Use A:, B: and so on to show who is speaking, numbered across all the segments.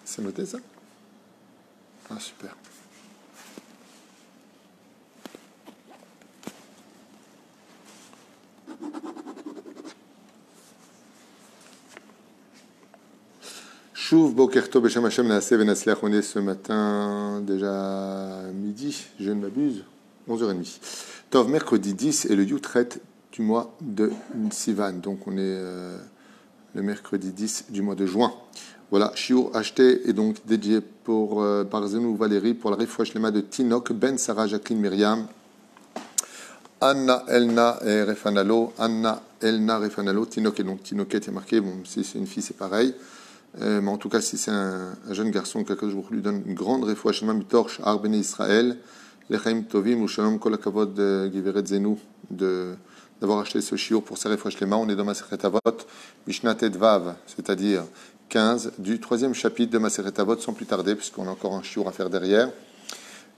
A: C'est noté ça? Ah, super. Chouv Boker Tov Beshem Hashem Naaseh Venaslech. On est ce matin, déjà midi, je ne m'abuse, 11h30. Tov, mercredi 10 et le Yutret du mois de Sivan. Donc on est le mercredi 10 du mois de juin. Voilà, Shiur acheté et donc dédié pour Barzenou Valérie pour la Refoua Shlema de Tinok, Ben Sarah Jacqueline Myriam, Anna Elna et Refanalo, Anna Elna Refanalo, Tinok et donc Tinoket est marqué, bon si c'est une fille c'est pareil. Mais en tout cas, si c'est un jeune garçon, quelque chose lui donne une grande refoua shlema mitorch ar bnei Israël, lechaim tovim ou shalom kol hakavod giveret zenu d'avoir acheté ce shiur pour sa refoua shlema. On est dans Masechet Avot, Mishnah Vav, c'est-à-dire 15 du troisième chapitre de Masechet Avot, sans plus tarder, puisqu'on a encore un shiur à faire derrière,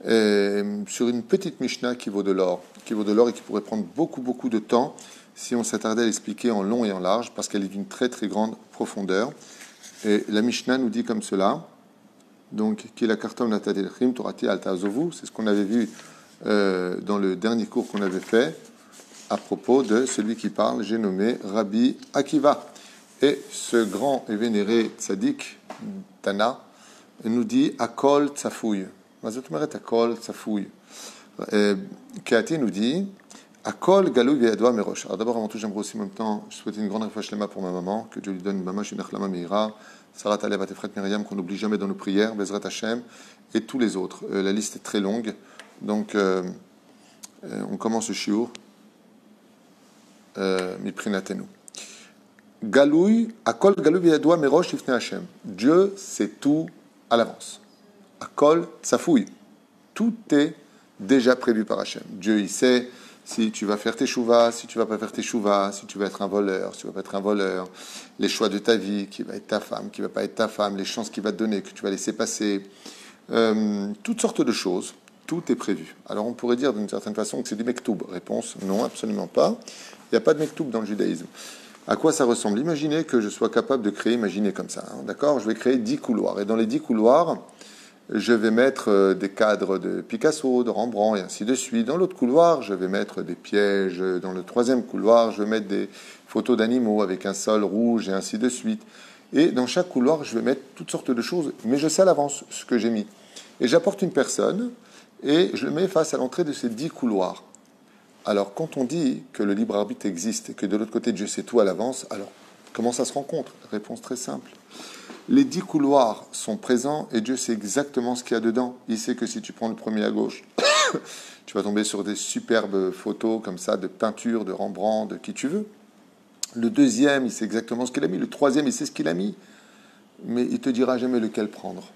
A: sur une petite Mishnah qui vaut de l'or, et qui pourrait prendre beaucoup de temps si on s'attardait à l'expliquer en long et en large, parce qu'elle est d'une très grande profondeur. Et la Mishnah nous dit comme cela, donc, qui est la kartom natadelchim torati altazovu, c'est ce qu'on avait vu dans le dernier cours qu'on avait fait à propos de celui qui parle, j'ai nommé Rabbi Akiva. Et ce grand et vénéré tzaddik, Tana, nous dit Akol tsafouy. Mazotmeret Akol tsafouy. Keati nous dit Akol galou veyadwa merosh. Alors d'abord, avant tout, j'aimerais aussi en même temps, je souhaite une grande refoua shlema pour ma maman, que Dieu lui donne une mamash une achlama meira, Sarat Alev Atefret Myriam, qu'on n'oublie jamais dans nos prières, Bezrat Hashem, et tous les autres. La liste est très longue, donc on commence le shiur. Miprinatenu. Galouy, Akol galou veyadwa merosh ifne Hashem. Dieu sait tout à l'avance. Akol tsafouy. Tout est déjà prévu par Hashem. Dieu, il sait si tu vas faire tes chouvas, si tu vas pas faire tes chouvas, si tu vas être un voleur, si tu vas pas être un voleur, les choix de ta vie, qui va être ta femme, qui va pas être ta femme, les chances qu'il va te donner, que tu vas laisser passer, toutes sortes de choses, tout est prévu. Alors on pourrait dire d'une certaine façon que c'est du mektoub. Réponse, non, absolument pas. Il n'y a pas de mektoub dans le judaïsme. À quoi ça ressemble? Imaginez que je sois capable de créer, imaginez comme ça, hein, d'accord? Je vais créer 10 couloirs, et dans les 10 couloirs, je vais mettre des cadres de Picasso, de Rembrandt, et ainsi de suite. Dans l'autre couloir, je vais mettre des pièges. Dans le troisième couloir, je vais mettre des photos d'animaux avec un sol rouge, et ainsi de suite. Et dans chaque couloir, je vais mettre toutes sortes de choses, mais je sais à l'avance ce que j'ai mis. Et j'apporte une personne, et je le mets face à l'entrée de ces 10 couloirs. Alors, quand on dit que le libre arbitre existe, et que de l'autre côté, Dieu sait tout à l'avance, alors, comment ça se rencontre? Réponse très simple. Les 10 couloirs sont présents et Dieu sait exactement ce qu'il y a dedans. Il sait que si tu prends le premier à gauche, tu vas tomber sur des superbes photos comme ça, de peinture, de Rembrandt, de qui tu veux. Le deuxième, il sait exactement ce qu'il a mis. Le troisième, il sait ce qu'il a mis. Mais il ne te dira jamais lequel prendre.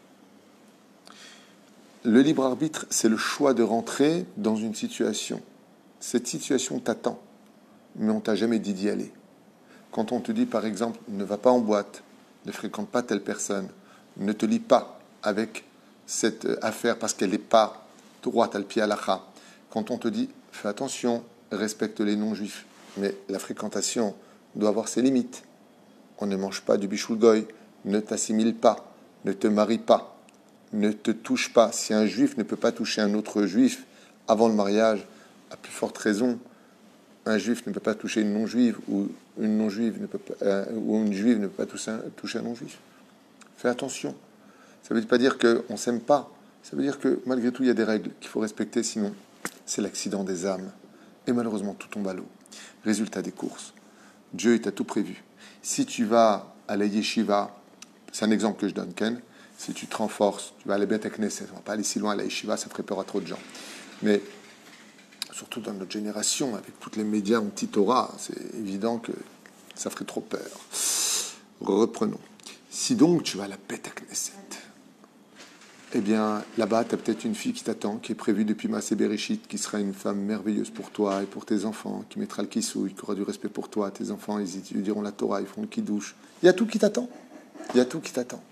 A: Le libre arbitre, c'est le choix de rentrer dans une situation. Cette situation t'attend, mais on ne t'a jamais dit d'y aller. Quand on te dit, par exemple, ne va pas en boîte, ne fréquente pas telle personne, ne te lie pas avec cette affaire parce qu'elle n'est pas droite al pied halakha. Quand on te dit, fais attention, respecte les non-juifs, mais la fréquentation doit avoir ses limites. On ne mange pas du bichoul goy, ne t'assimile pas, ne te marie pas, ne te touche pas. Si un juif ne peut pas toucher un autre juif avant le mariage, à plus forte raison, un juif ne peut pas toucher une non-juive ou une non-juive ne peut pas, ou une juive ne peut pas toucher un non-juif. Fais attention. Ça ne veut pas dire qu'on ne s'aime pas. Ça veut dire que malgré tout, il y a des règles qu'il faut respecter, sinon c'est l'accident des âmes. Et malheureusement, tout tombe à l'eau. Résultat des courses. Dieu est à tout prévu. Si tu vas à la yeshiva, c'est un exemple que je donne, Ken, si tu te renforces, tu vas aller à Knesset, on ne va pas aller si loin à la yeshiva, ça ferait peur à trop de gens. Mais surtout dans notre génération, avec tous les médias anti-Torah, c'est évident que ça ferait trop peur. Reprenons. Si donc tu vas à la Beth Knesset, eh bien, là-bas, tu as peut-être une fille qui t'attend, qui est prévue depuis Maaseh Bereshit, qui sera une femme merveilleuse pour toi et pour tes enfants, qui mettra le kissouille, qui aura du respect pour toi, tes enfants, ils diront la Torah, ils feront le kiddush. Il y a tout qui t'attend. Il y a tout qui t'attend.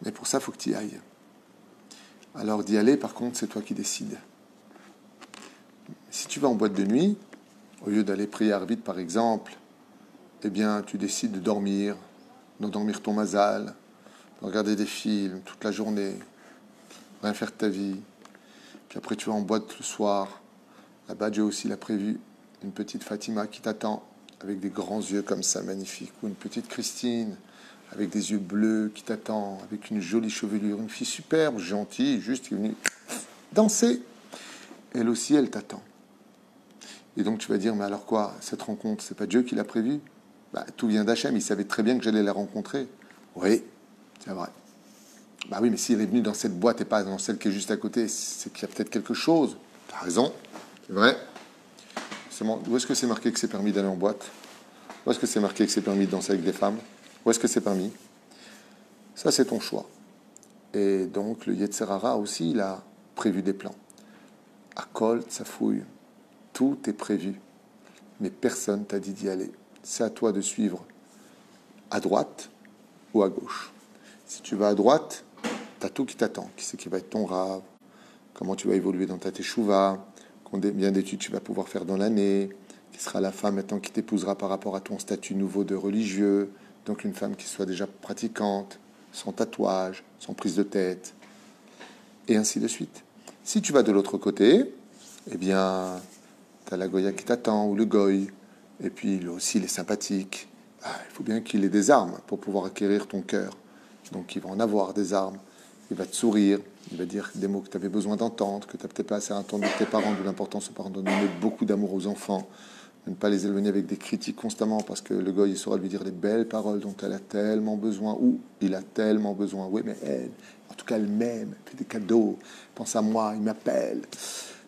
A: Mais pour ça, il faut que tu y ailles. Alors d'y aller, par contre, c'est toi qui décides. Si tu vas en boîte de nuit, au lieu d'aller prier arbitre par exemple, eh bien tu décides de dormir, d'endormir ton mazal, regarder des films toute la journée, rien faire de ta vie. Puis après, tu vas en boîte le soir. Là-bas, Dieu aussi l'a prévu. Une petite Fatima qui t'attend avec des grands yeux comme ça, magnifiques. Ou une petite Christine avec des yeux bleus qui t'attend, avec une jolie chevelure. Une fille superbe, gentille, juste qui est venue danser. Elle aussi, elle t'attend. Et donc, tu vas dire, mais alors quoi, cette rencontre, c'est pas Dieu qui l'a prévu? Tout vient d'Hachem. Il savait très bien que j'allais la rencontrer. Oui, c'est vrai. Oui, mais s'il est venu dans cette boîte et pas dans celle qui est juste à côté, c'est qu'il y a peut-être quelque chose. Tu as raison, c'est vrai. Où est-ce que c'est marqué que c'est permis d'aller en boîte? Où est-ce que c'est marqué que c'est permis de danser avec des femmes? Où est-ce que c'est permis? Ça, c'est ton choix. Et donc, le Yetzer Hara aussi, il a prévu des plans. À Kol, Tsafoui, tout est prévu. Mais personne t'a dit d'y aller. C'est à toi de suivre à droite ou à gauche. Si tu vas à droite, tu as tout qui t'attend. Qui c'est qui va être ton rave? Comment tu vas évoluer dans ta teshuva? Combien d'études tu vas pouvoir faire dans l'année? Qui sera la femme maintenant qui t'épousera par rapport à ton statut nouveau de religieux? Donc une femme qui soit déjà pratiquante, sans tatouage, sans prise de tête, et ainsi de suite. Si tu vas de l'autre côté, eh bien, tu as la Goya qui t'attend, ou le Goy, et puis lui aussi, il est sympathique. Il faut bien qu'il ait des armes pour pouvoir acquérir ton cœur. Donc il va en avoir des armes, il va te sourire, il va dire des mots que tu avais besoin d'entendre, que tu n'as peut-être pas assez entendu de tes parents, de l'importance aux parents de donner beaucoup d'amour aux enfants, de ne pas les éloigner avec des critiques constamment, parce que le Goy, il saura lui dire les belles paroles dont elle a tellement besoin, ou il a tellement besoin. Oui, mais elle, en tout cas, elle m'aime, elle fait des cadeaux, pense à moi, il m'appelle.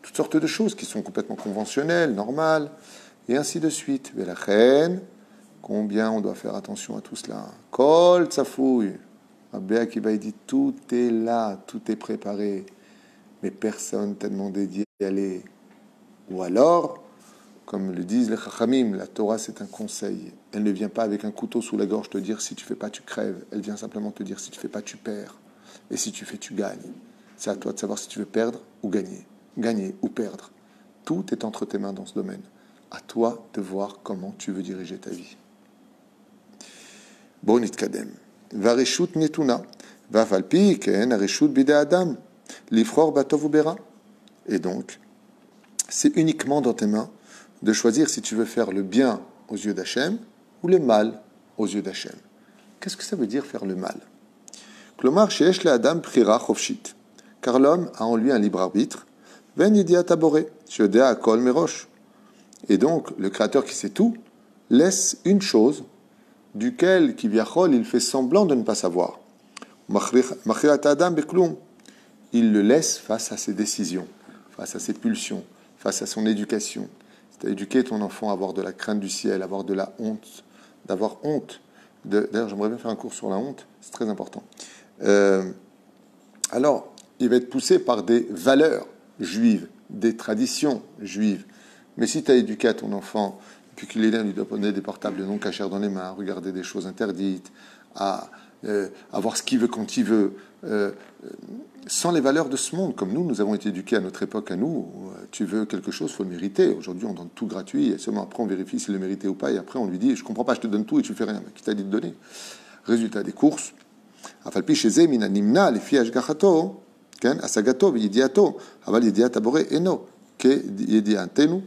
A: Toutes sortes de choses qui sont complètement conventionnelles, normales, et ainsi de suite. Mais la reine, combien on doit faire attention à tout cela. Kol tsafouille. Rabbi Akiva dit tout est là, tout est préparé, mais personne t'a demandé d'y aller. Ou alors, comme le disent les Chachamim, la Torah c'est un conseil. Elle ne vient pas avec un couteau sous la gorge te dire si tu fais pas tu crèves. Elle vient simplement te dire si tu fais pas tu perds. Et si tu fais tu gagnes. C'est à toi de savoir si tu veux perdre ou gagner. Gagner ou perdre. Tout est entre tes mains dans ce domaine. À toi de voir comment tu veux diriger ta vie. Bon nitkadem. Vareshut netuna. Vafalpi ken areshut bide adam. Lifror batov ubera. Et donc, c'est uniquement dans tes mains de choisir si tu veux faire le bien aux yeux d'Hachem ou le mal aux yeux d'Hachem. Qu'est-ce que ça veut dire faire le mal? Klomar sheesh le adam prira chofshit. Car l'homme a en lui un libre arbitre. Ven yidiat aboré. Shedea akol merosh. Et donc, le Créateur qui sait tout laisse une chose duquel Kivyachol il fait semblant de ne pas savoir. Il le laisse face à ses décisions, face à ses pulsions, face à son éducation. C'est à éduquer ton enfant à avoir de la crainte du ciel, à avoir de la honte, d'avoir honte. D'ailleurs, j'aimerais bien faire un cours sur la honte, c'est très important. Alors, il va être poussé par des valeurs juives, des traditions juives. Mais si tu as éduqué à ton enfant, puis qu'il est là, il doit donner des portables non cachers dans les mains, regarder des choses interdites, à voir ce qu'il veut quand il veut, sans les valeurs de ce monde, comme nous avons été éduqués à notre époque, à nous, tu veux quelque chose, il faut le mériter. Aujourd'hui, on donne tout gratuit, et seulement après, on vérifie s'il le méritait ou pas, et après, on lui dit, je comprends pas, je te donne tout et tu fais rien, mais qui t'a dit de donner? Résultat des courses, Afalpi chez Mina Nimna, les filles Ashgachato, Asagato, Yidiato, Aval Yidiat Abore, Eno, Ke Yidiatenu.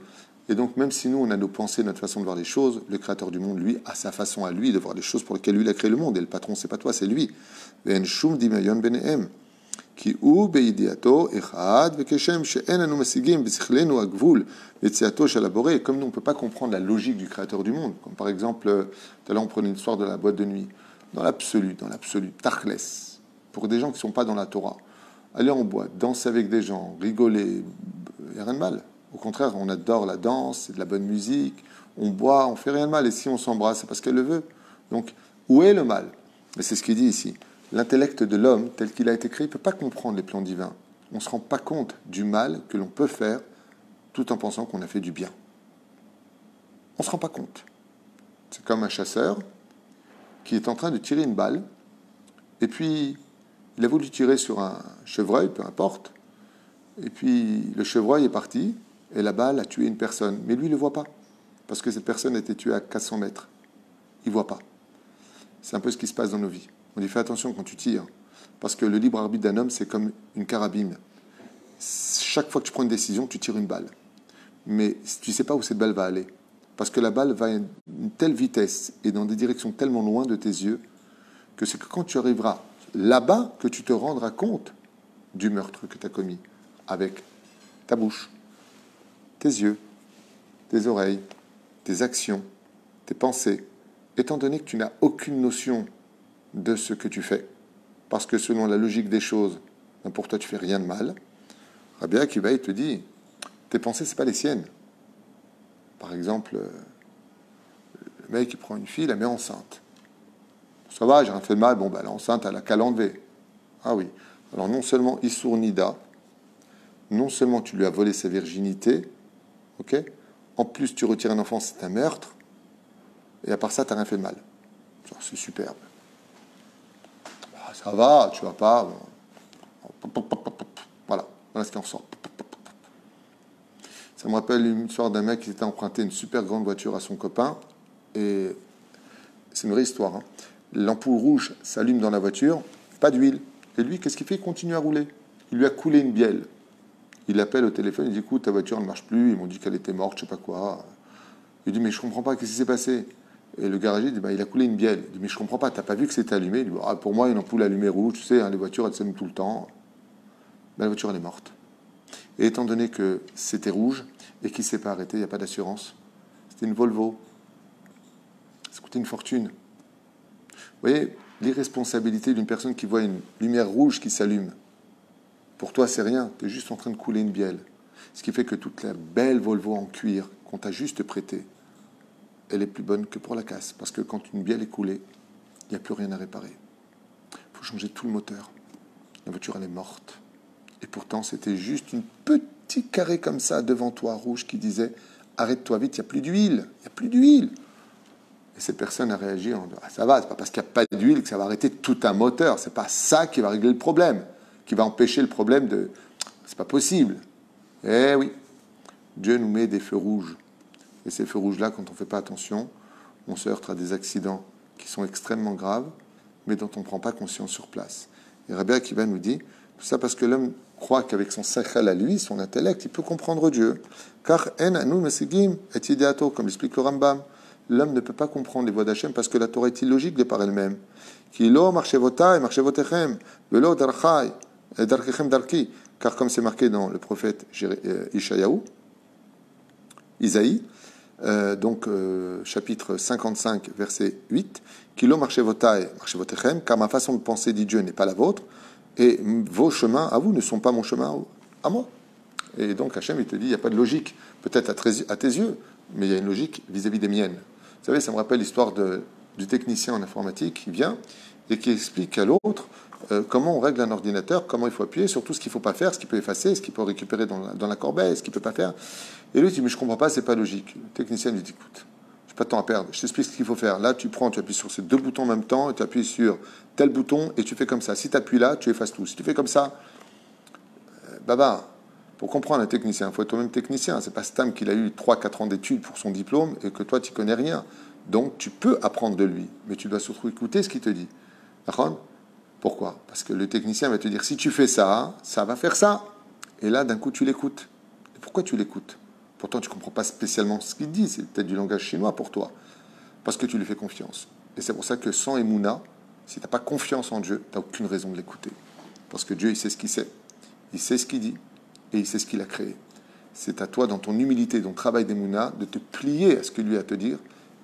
A: Et donc, même si nous, on a nos pensées, notre façon de voir les choses, le Créateur du monde, lui, a sa façon à lui de voir les choses pour lesquelles lui, il a créé le monde. Et le patron, c'est pas toi, c'est lui. Et comme nous, on ne peut pas comprendre la logique du Créateur du monde, comme par exemple, tout à l'heure, on prenait l'histoire de la boîte de nuit. Dans l'absolu, Tachles, pour des gens qui ne sont pas dans la Torah, aller en boîte, danser avec des gens, rigoler, il n'y a rien de mal. Au contraire, on adore la danse, c'est de la bonne musique, on boit, on fait rien de mal. Et si on s'embrasse, c'est parce qu'elle le veut. Donc, où est le mal? Mais c'est ce qu'il dit ici. L'intellect de l'homme, tel qu'il a été créé, ne peut pas comprendre les plans divins. On ne se rend pas compte du mal que l'on peut faire tout en pensant qu'on a fait du bien. On ne se rend pas compte. C'est comme un chasseur qui est en train de tirer une balle, et puis il a voulu tirer sur un chevreuil, peu importe, et puis le chevreuil est parti, et la balle a tué une personne. Mais lui, il ne le voit pas, parce que cette personne a été tuée à 400 mètres. Il ne voit pas. C'est un peu ce qui se passe dans nos vies. On dit fais attention quand tu tires. Parce que le libre arbitre d'un homme, c'est comme une carabine. Chaque fois que tu prends une décision, tu tires une balle. Mais tu ne sais pas où cette balle va aller. Parce que la balle va à une telle vitesse et dans des directions tellement loin de tes yeux que c'est que quand tu arriveras là-bas que tu te rendras compte du meurtre que tu as commis avec ta bouche, tes yeux, tes oreilles, tes actions, tes pensées, étant donné que tu n'as aucune notion de ce que tu fais, parce que selon la logique des choses, pour toi tu fais rien de mal, Rabbi Akiva il te dit, tes pensées c'est pas les siennes. Par exemple, le mec qui prend une fille, la met enceinte. Ça va, j'ai rien fait de mal, bon ben elle est enceinte, elle a qu'à l'enlever. Ah oui. Alors non seulement Issour Nida, non seulement tu lui as volé sa virginité, ok, en plus tu retires un enfant, c'est un meurtre, et à part ça, tu n'as rien fait de mal. C'est superbe. Ah, ça va, tu vas pas. Voilà ce qui en sort. Ça me rappelle une histoire d'un mec qui s'était emprunté une super grande voiture à son copain, et c'est une vraie histoire. Hein. L'ampoule rouge s'allume dans la voiture, pas d'huile. Et lui, qu'est-ce qu'il fait? Il continue à rouler. Il lui a coulé une bielle. Il l'appelle au téléphone, il dit écoute, ta voiture ne marche plus, ils m'ont dit qu'elle était morte, je sais pas quoi. Il dit mais je comprends pas, qu'est-ce qui s'est passé? Et le garagiste dit il a coulé une bielle. Il dit mais je comprends pas, t'as pas vu que c'était allumé? Il dit pour moi une ampoule allumée rouge, tu sais, hein, les voitures elles s'allument tout le temps. Mais la voiture elle est morte. Et étant donné que c'était rouge et qu'il ne s'est pas arrêté, il n'y a pas d'assurance. C'était une Volvo. Ça coûtait une fortune. Vous voyez, l'irresponsabilité d'une personne qui voit une lumière rouge qui s'allume. Pour toi, c'est rien. Tu es juste en train de couler une bielle. Ce qui fait que toute la belle Volvo en cuir qu'on t'a juste prêtée, elle est plus bonne que pour la casse. Parce que quand une bielle est coulée, il n'y a plus rien à réparer. Il faut changer tout le moteur. La voiture, elle est morte. Et pourtant, c'était juste une petit carré comme ça devant toi, rouge, qui disait « Arrête-toi vite, il n'y a plus d'huile. Il n'y a plus d'huile. » Et cette personne a réagi en disant « Ça va, c'est pas parce qu'il n'y a pas d'huile que ça va arrêter tout un moteur. C'est pas ça qui va régler le problème, qui va empêcher le problème de... C'est pas possible. » Eh oui, Dieu nous met des feux rouges. Et ces feux rouges-là, quand on ne fait pas attention, on se heurte à des accidents qui sont extrêmement graves, mais dont on ne prend pas conscience sur place. Et Rabbi Akiva nous dit, tout ça parce que l'homme croit qu'avec son sachel à lui, son intellect, il peut comprendre Dieu. Car en anu mesigim et ideato, comme l'explique le Rambam, l'homme ne peut pas comprendre les voies d'Hachem parce que la Torah est illogique de par elle-même. Ki lo marchevotai marchevotechem, velo darchai, darkechem darki. Car comme c'est marqué dans le prophète Ishayahu, Isaïe, chapitre 55, verset 8, Kilo marchevotai marchevotechem, car ma façon de penser, dit Dieu, n'est pas la vôtre, et vos chemins à vous ne sont pas mon chemin à moi. Et donc Hachem, il te dit, il n'y a pas de logique, peut-être à tes yeux, mais il y a une logique vis-à-vis des miennes. Vous savez, ça me rappelle l'histoire du technicien en informatique qui vient et qui explique à l'autre comment on règle un ordinateur, comment il faut appuyer sur tout ce qu'il ne faut pas faire, ce qu'il peut effacer, ce qu'il peut récupérer dans la corbeille, ce qu'il ne peut pas faire. Et lui, il dit, mais je ne comprends pas, c'est pas logique. Le technicien lui dit, écoute, je n'ai pas de temps à perdre, je t'explique ce qu'il faut faire. Là, tu appuies sur ces deux boutons en même temps, et tu appuies sur tel bouton, et tu fais comme ça. Si tu appuies là, tu effaces tout. Si tu fais comme ça, baba, pour comprendre un technicien, il faut être toi-même technicien. C'est pas Stam qu'il a eu 3-4 ans d'études pour son diplôme, et que toi, tu connais rien. Donc, tu peux apprendre de lui, mais tu dois surtout écouter ce qu'il te dit. D'accord ? Pourquoi? Parce que le technicien va te dire, si tu fais ça, ça va faire ça. Et là, d'un coup, tu l'écoutes. Et pourquoi tu l'écoutes? Pourtant, tu ne comprends pas spécialement ce qu'il dit. C'est peut-être du langage chinois pour toi. Parce que tu lui fais confiance. Et c'est pour ça que sans Emouna, si tu n'as pas confiance en Dieu, tu n'as aucune raison de l'écouter. Parce que Dieu, il sait ce qu'il sait. Il sait ce qu'il dit. Et il sait ce qu'il a créé. C'est à toi, dans ton humilité, ton travail d'Emouna, de te plier à ce que lui a à te dire.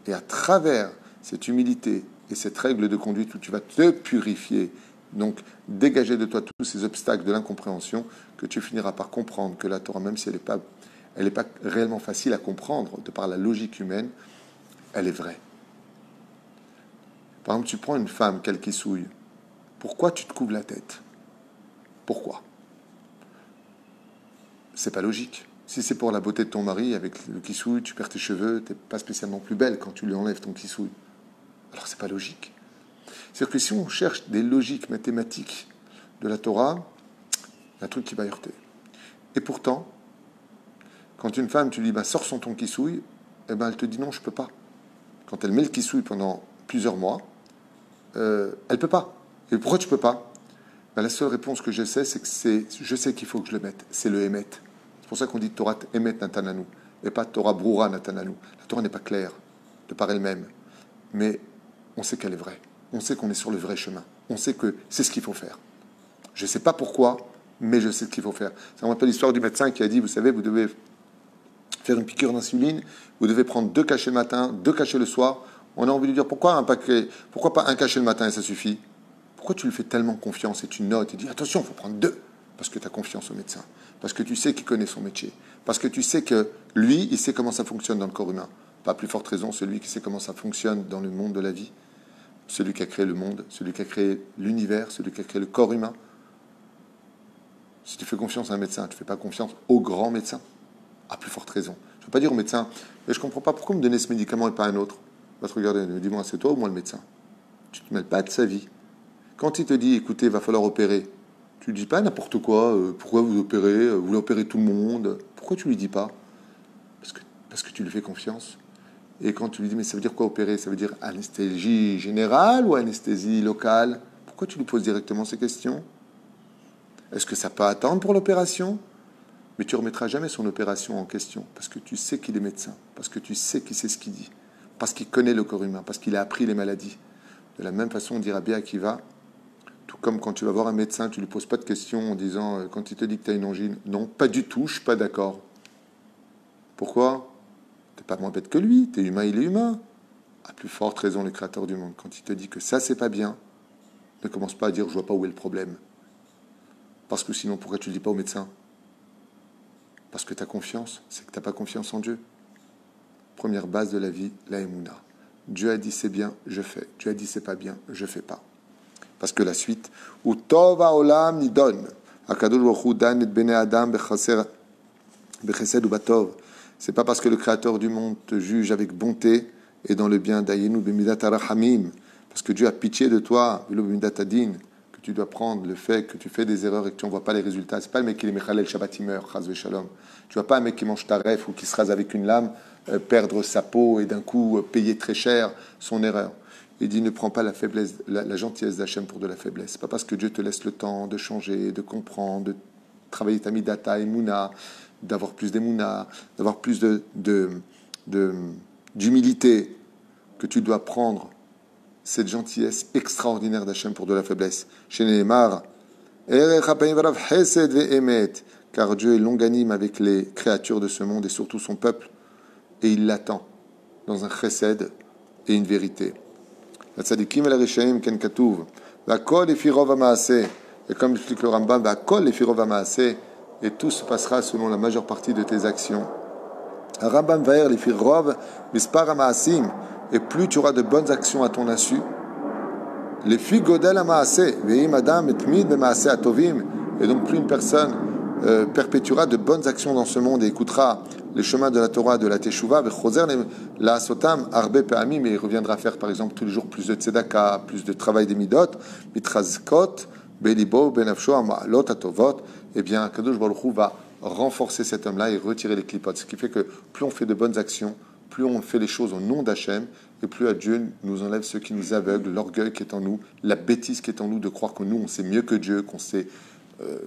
A: Et à travers cette humilité et cette règle de conduite où tu vas te purifier, donc dégager de toi tous ces obstacles de l'incompréhension, que tu finiras par comprendre que la Torah, même si elle n'est pas réellement facile à comprendre de par la logique humaine, elle est vraie. Par exemple, tu prends une femme, qu'elle qui souille. Pourquoi tu te couvres la tête? Pourquoi? C'est pas logique. Si c'est pour la beauté de ton mari, avec le kissouille, tu perds tes cheveux, tu n'es pas spécialement plus belle quand tu lui enlèves ton kissouille. Alors c'est pas logique. C'est-à-dire que si on cherche des logiques mathématiques de la Torah, il y a un truc qui va heurter. Et pourtant, quand une femme, tu lui dis, sors son ton kissouille, elle te dit non, je peux pas. Quand elle met le kissouille pendant plusieurs mois, elle peut pas. Et pourquoi tu ne peux pas? Ben, la seule réponse que je sais, c'est que je sais qu'il faut que je le mette. C'est le Emet. C'est pour ça qu'on dit Torah Emet Natananu et pas Torah Broura Natananu. La Torah n'est pas claire de par elle-même, mais on sait qu'elle est vraie. On sait qu'on est sur le vrai chemin. On sait que c'est ce qu'il faut faire. Je ne sais pas pourquoi, mais je sais ce qu'il faut faire. Ça me rappelle l'histoire du médecin qui a dit, vous savez, vous devez faire une piqûre d'insuline, vous devez prendre 2 cachets le matin, 2 cachets le soir. On a envie de lui dire, pourquoi pas un cachet le matin et ça suffit? Pourquoi tu lui fais tellement confiance et tu notes et dis, attention, il faut prendre 2? Parce que tu as confiance au médecin. Parce que tu sais qu'il connaît son métier. Parce que tu sais que lui, il sait comment ça fonctionne dans le corps humain. Pas plus forte raison, celui qui sait comment ça fonctionne dans le monde de la vie. Celui qui a créé le monde, celui qui a créé l'univers, celui qui a créé le corps humain. Si tu fais confiance à un médecin, tu ne fais pas confiance au grand médecin. À plus forte raison. Je ne veux pas dire au médecin, mais je ne comprends pas pourquoi me donner ce médicament et pas un autre. Va te regarder, dis-moi, c'est toi ou moi le médecin? Tu ne te mêles pas de sa vie. Quand il te dit, écoutez, il va falloir opérer, tu ne dis pas n'importe quoi, pourquoi vous opérez, vous voulez opérer tout le monde. Pourquoi tu ne lui dis pas? Parce que tu lui fais confiance. Et quand tu lui dis, mais ça veut dire quoi opérer? Ça veut dire anesthésie générale ou anesthésie locale? Pourquoi tu lui poses directement ces questions? Est-ce que ça peut attendre pour l'opération? Mais tu ne remettras jamais son opération en question, parce que tu sais qu'il est médecin, parce que tu sais qu'il sait ce qu'il dit, parce qu'il connaît le corps humain, parce qu'il a appris les maladies. De la même façon, on dira bien qu'il va, tout comme quand tu vas voir un médecin, tu ne lui poses pas de questions en disant, quand il te dit que tu as une angine, non, pas du tout, je ne suis pas d'accord. Pourquoi? Tu n'es pas moins bête que lui, tu es humain, il est humain. À plus forte raison, le créateur du monde. Quand il te dit que ça, c'est pas bien, ne commence pas à dire, je vois pas où est le problème. Parce que sinon, pourquoi tu ne le dis pas au médecin? Parce que tu as confiance, c'est que tu n'as pas confiance en Dieu. Première base de la vie, la Emouna. Dieu a dit c'est bien, je fais. Dieu a dit c'est pas bien, je fais pas. Parce que la suite, ou tov haolam nidon, Akadosh Baruch Hu dan et bnei adam bechesed u batov. C'est pas parce que le Créateur du monde te juge avec bonté et dans le bien d'ayenu b'midat arahamim, parce que Dieu a pitié de toi, v'lo b'midat adin, que tu dois prendre le fait que tu fais des erreurs et que tu n'en vois pas les résultats. C'est pas le mec qui est mechalel Shabbat, il meurt, chas v'shalom. Tu vois pas un mec qui mange taref ou qui se rase avec une lame perdre sa peau et d'un coup payer très cher son erreur. Il dit ne prends pas la faiblesse, la gentillesse d'Hachem pour de la faiblesse. C'est pas parce que Dieu te laisse le temps de changer, de comprendre, de travailler ta midata, emuna, d'avoir plus d'émouna, d'avoir plus d'humilité, que tu dois prendre cette gentillesse extraordinaire d'Hachem pour de la faiblesse. Chez Nehemar, car Dieu est longanime avec les créatures de ce monde et surtout son peuple, et il l'attend dans un chesed et une vérité. La tzadikim et la rishaim ken katuv, v'akol efi rov ha'maaseh, et comme explique le Rambam, v'akol efi rov ha'maaseh, et tout se passera selon la majeure partie de tes actions. Rambam va'er efi rov mispar ha'maasim, et plus tu auras de bonnes actions à ton insu, l'efi godel ha'maaseh, ve'im adam etmid be'maaseh atovim, et donc plus une personne perpétuera de bonnes actions dans ce monde et écoutera les chemins de la Torah, de la Teshuvah, la Sotam, Arbe Pe'amim, mais il reviendra faire par exemple tous les jours plus de tzedaka, plus de travail des midot, mitrazkot, belibo, benafsho, amalot, atovot, eh bien, Kadosh Baruch Hu va renforcer cet homme-là et retirer les clipotes. Ce qui fait que plus on fait de bonnes actions, plus on fait les choses au nom d'Hachem, et plus à Dieu nous enlève ce qui nous aveugle, l'orgueil qui est en nous, la bêtise qui est en nous de croire que nous, on sait mieux que Dieu, qu'on sait.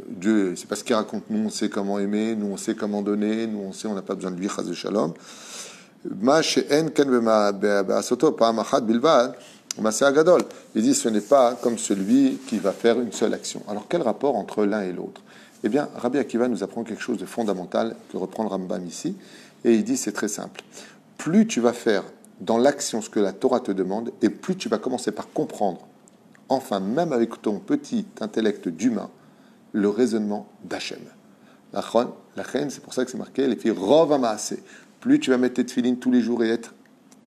A: Dieu, c'est pas ce qu'il raconte. Nous, on sait comment aimer, nous, on sait comment donner, nous, on sait, on n'a pas besoin de lui, chas de shalom. Il dit, ce n'est pas comme celui qui va faire une seule action. Alors, quel rapport entre l'un et l'autre? Eh bien, Rabbi Akiva nous apprend quelque chose de fondamental que reprend le Rambam ici, et il dit, c'est très simple. Plus tu vas faire dans l'action ce que la Torah te demande, et plus tu vas commencer par comprendre, enfin, même avec ton petit intellect d'humain, le raisonnement d'Hachem. La reine, c'est pour ça que c'est marqué, les filles rov ha'maaseh. Plus tu vas mettre tes tefilines tous les jours et être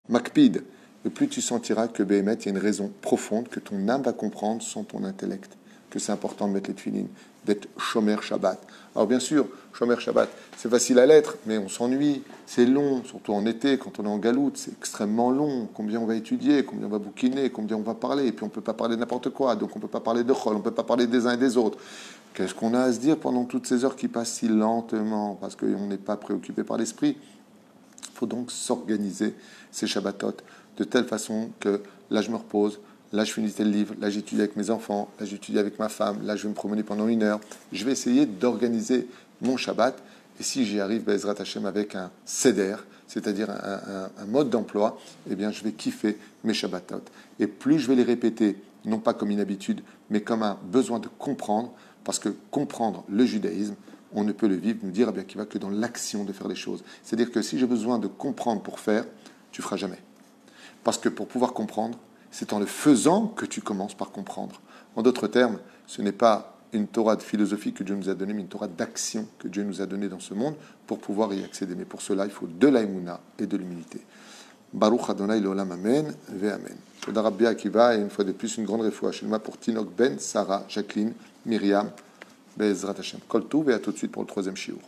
A: makpid, et plus tu sentiras que Béhémet, il y a une raison profonde que ton âme va comprendre sans ton intellect, que c'est important de mettre les tefilines, d'être shomer Shabbat. Alors bien sûr, shomer Shabbat, c'est facile à l'être, mais on s'ennuie, c'est long, surtout en été, quand on est en galoute, c'est extrêmement long. Combien on va étudier, combien on va bouquiner, combien on va parler, et puis on ne peut pas parler de n'importe quoi, donc on ne peut pas parler de chol, on ne peut pas parler des uns et des autres. Qu'est-ce qu'on a à se dire pendant toutes ces heures qui passent si lentement, parce qu'on n'est pas préoccupé par l'esprit? Il faut donc s'organiser ces Shabbatot de telle façon que là je me repose, là je finis tel livre, là j'étudie avec mes enfants, là j'étudie avec ma femme, là je vais me promener pendant 1 heure. Je vais essayer d'organiser mon Shabbat. Et si j'y arrive, Bezrat Hashem, avec un seder, c'est-à-dire un mode d'emploi, eh bien je vais kiffer mes Shabbatot. Et plus je vais les répéter, non pas comme une habitude, mais comme un besoin de comprendre, parce que comprendre le judaïsme, on ne peut le vivre, nous dire eh bien, qu'il va que dans l'action de faire les choses. C'est-à-dire que si j'ai besoin de comprendre pour faire, tu ne feras jamais. Parce que pour pouvoir comprendre, c'est en le faisant que tu commences par comprendre. En d'autres termes, ce n'est pas une Torah de philosophie que Dieu nous a donnée, mais une Torah d'action que Dieu nous a donnée dans ce monde pour pouvoir y accéder. Mais pour cela, il faut de l'aïmouna et de l'humilité. Baruch Adonai l'olam amen ve amen. Toda Rabbi Akiva, et une fois de plus, une grande refoua chez moi pour Tinok Ben, Sarah, Jacqueline, Myriam, Bezrat Hashem. Kol Tov, et à tout de suite pour le 3e shiur.